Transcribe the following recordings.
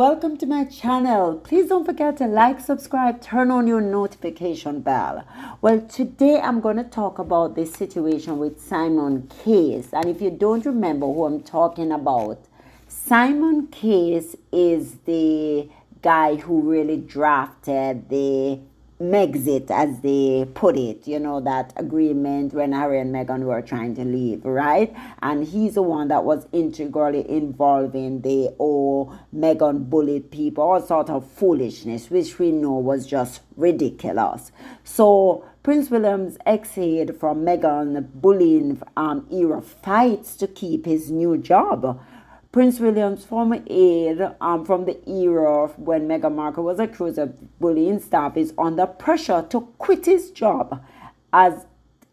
Welcome to my channel. Please don't forget to like, subscribe, turn on your notification bell. Well, today I'm going to talk about this situation with Simon Case. And if you don't remember who I'm talking about, Simon Case is the guy who really drafted the Megxit, as they put it, that agreement when Harry and Meghan were trying to leave, right? And he's the one that was integrally involved in the Meghan bullied people, all sort of foolishness, which we know was just ridiculous. So Prince William's exit from Meghan bullying era fights to keep his new job. Prince William's former aide from the era when Meghan Markle was accused of bullying staff is under pressure to quit his job as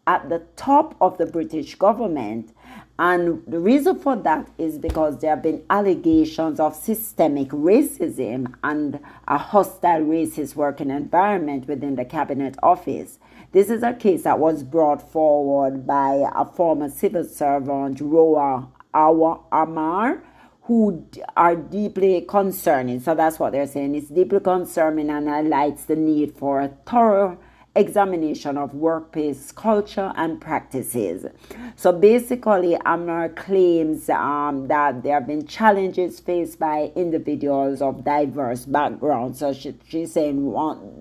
at the top of the British government. And the reason for that is because there have been allegations of systemic racism and a hostile racist working environment within the Cabinet Office. This is a case that was brought forward by a former civil servant, Roa Amar, who are deeply concerning. So that's what they're saying. It's deeply concerning and highlights the need for a thorough examination of workplace culture and practices. So basically, Amar claims that there have been challenges faced by individuals of diverse backgrounds. So she's saying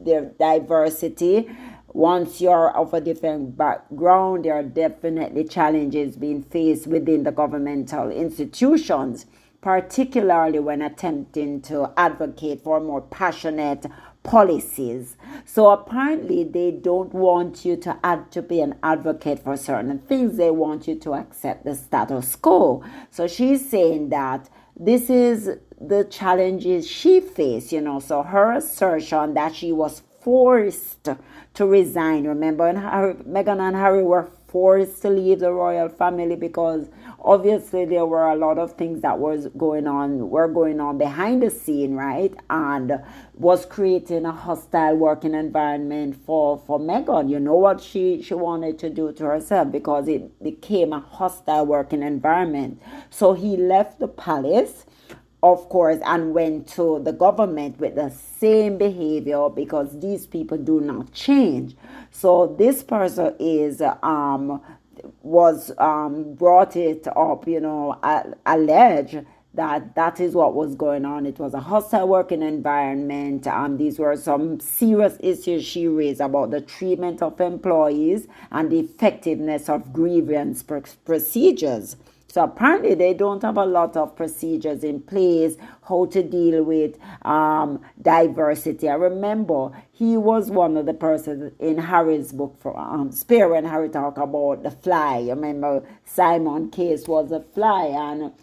their diversity. Once you're of a different background, there are definitely challenges being faced within the governmental institutions, particularly when attempting to advocate for more passionate policies. So apparently they don't want you to be an advocate for certain things. They want you to accept the status quo. So she's saying that this is the challenges she faced, So her assertion that she was forced to resign. Remember, when Meghan and Harry were forced to leave the royal family because obviously there were a lot of things that were going on behind the scene, right? And was creating a hostile working environment for Meghan. You know what she wanted to do to herself, because it became a hostile working environment. So he left the palace, of course, and went to the government with the same behavior, because these people do not change. So this person was brought it up, alleged that is what was going on. It was a hostile working environment. These were some serious issues she raised about the treatment of employees and the effectiveness of grievance procedures. So apparently they don't have a lot of procedures in place, how to deal with diversity. I remember he was one of the persons in Harry's book for Spare, when Harry talked about the fly. I remember Simon Case was a fly, and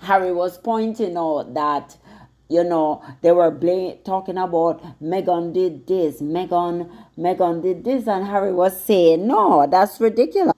Harry was pointing out that, they were talking about Meghan did this, Meghan did this, and Harry was saying, no, that's ridiculous.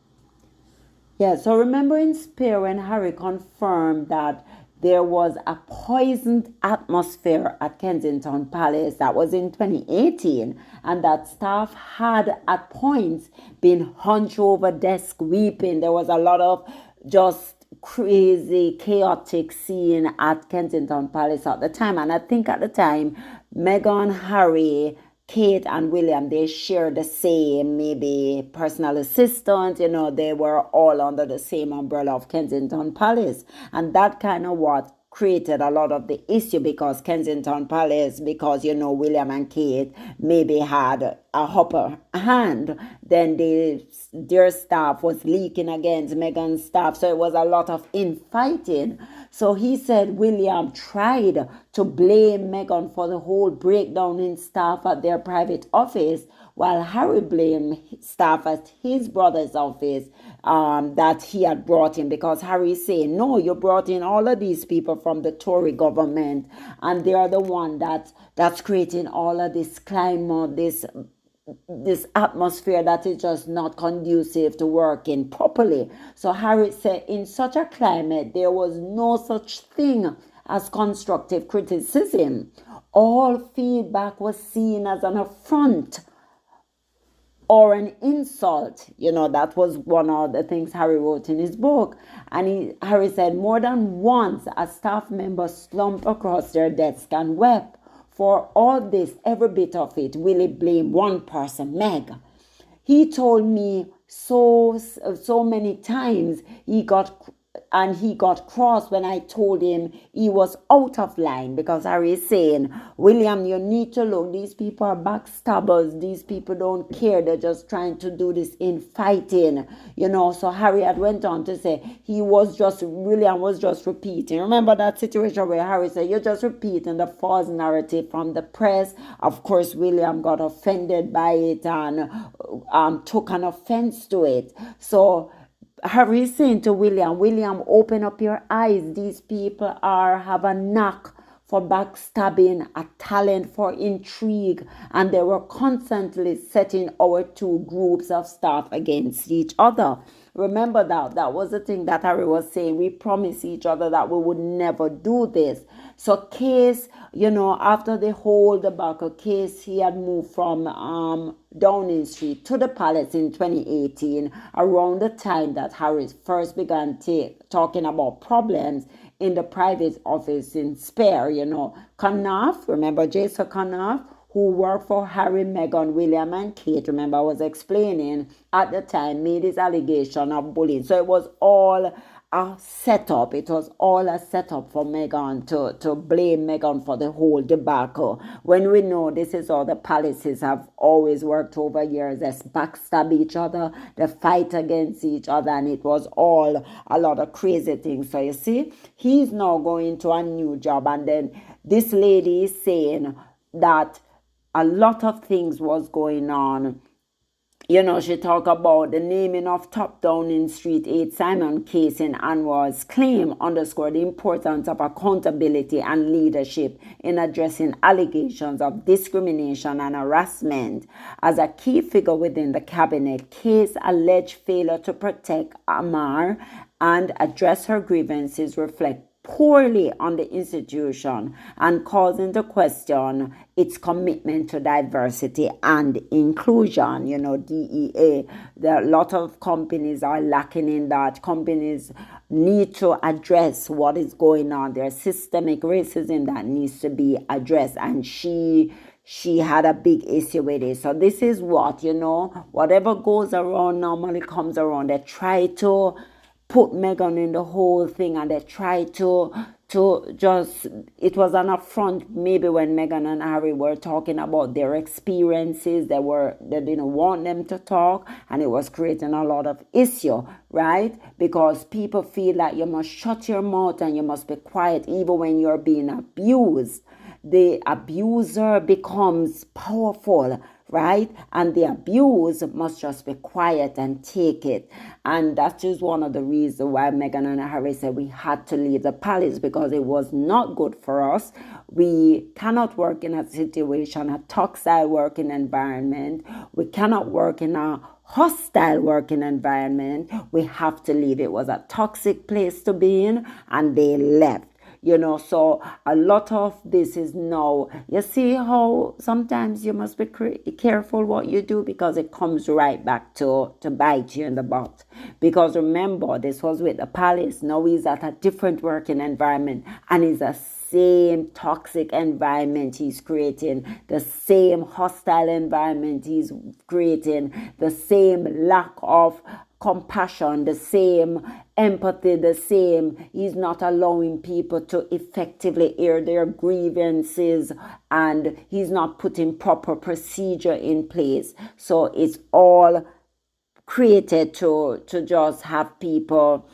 Yeah, so remember in Spare when Harry confirmed that there was a poisoned atmosphere at Kensington Palace. That was in 2018, and that staff had at points been hunched over desk weeping. There was a lot of just crazy, chaotic scene at Kensington Palace at the time. And I think at the time, Meghan, Harry, Kate and William, they shared the same maybe personal assistant, they were all under the same umbrella of Kensington Palace. And that kind of what created a lot of the issue, because Kensington Palace, because William and Kate maybe had a upper hand, then their staff was leaking against Meghan's staff, so it was a lot of infighting. So he said William tried to blame Meghan for the whole breakdown in staff at their private office, while Harry blamed staff at his brother's office that he had brought in, because Harry is saying, no, you brought in all of these people from the Tory government, and they are the one that's creating all of this climate, this atmosphere that is just not conducive to working properly. So Harry said in such a climate, there was no such thing as constructive criticism. All feedback was seen as an affront or an insult. That was one of the things Harry wrote in his book. And Harry said, more than once, a staff member slumped across their desk and wept. For all this, every bit of it, Willie blamed one person, Meg. He told me so many times he got cross when I told him he was out of line, because Harry is saying, William, you need to look. These people are backstabbers. These people don't care. They're just trying to do this in fighting. So Harry had went on to say William was just repeating. Remember that situation where Harry said, you're just repeating the false narrative from the press. Of course, William got offended by it and took an offense to it. So Harry is saying to William, open up your eyes. These people have a knack for backstabbing, a talent for intrigue, and they were constantly setting our two groups of staff against each other. Remember that was the thing that Harry was saying. We promised each other that we would never do this. So Case, after the whole debacle, Case, he had moved from Downing Street to the Palace in 2018, around the time that Harry first began talking about problems in the private office in Spare. Conniff, remember Jason Conniff, who worked for Harry, Meghan, William, and Kate, remember I was explaining at the time, made his allegation of bullying. So it was all a setup. It was all a setup for Meghan to blame Meghan for the whole debacle. When we know this is all the palaces have always worked over years. They backstab each other, they fight against each other, and it was all a lot of crazy things. So you see, he's now going to a new job, and then this lady is saying that a lot of things was going on. She talked about the naming of top Downing Street 8 Simon Case in Anwar's claim underscored the importance of accountability and leadership in addressing allegations of discrimination and harassment. As a key figure within the cabinet, Case alleged failure to protect Amar and address her grievances reflect poorly on the institution and calls into question its commitment to diversity and inclusion. DEA, a lot of companies are lacking in that. Companies need to address what is going on. There's systemic racism that needs to be addressed, and she had a big issue with it. So this is what, whatever goes around normally comes around. They try to put Meghan in the whole thing, and they try to just, it was an affront maybe when Meghan and Harry were talking about their experiences. They didn't want them to talk, and it was creating a lot of issue, right? Because people feel like you must shut your mouth and you must be quiet even when you're being abused. The abuser becomes powerful, right? And the abuse must just be quiet and take it. And that is one of the reasons why Meghan and Harry said we had to leave the palace, because it was not good for us. We cannot work in a situation, a toxic working environment. We cannot work in a hostile working environment. We have to leave. It was a toxic place to be in, and they left. So a lot of this is now, you see how sometimes you must be careful what you do, because it comes right back to bite you in the butt. Because remember, this was with the palace. Now he's at a different working environment, and it's a same toxic environment he's creating, the same hostile environment he's creating, the same lack of compassion, the same empathy, the same. He's not allowing people to effectively air their grievances, and he's not putting proper procedure in place. So it's all created to just have people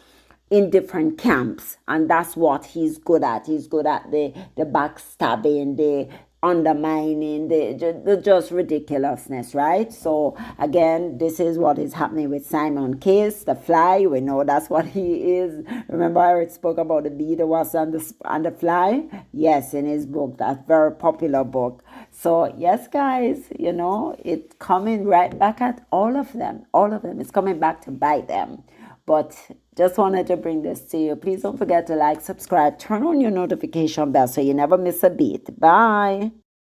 in different camps, and that's what he's good at. He's good at the backstabbing, the undermining, the just ridiculousness, right? So again, this is what is happening with Simon Case, the fly. We know that's what he is. Remember I spoke about the bee, the wasp, and the fly? Yes, in his book, that very popular book. So yes, guys, it's coming right back at all of them. All of them. It's coming back to bite them. But just wanted to bring this to you. Please don't forget to like, subscribe, turn on your notification bell so you never miss a beat. Bye.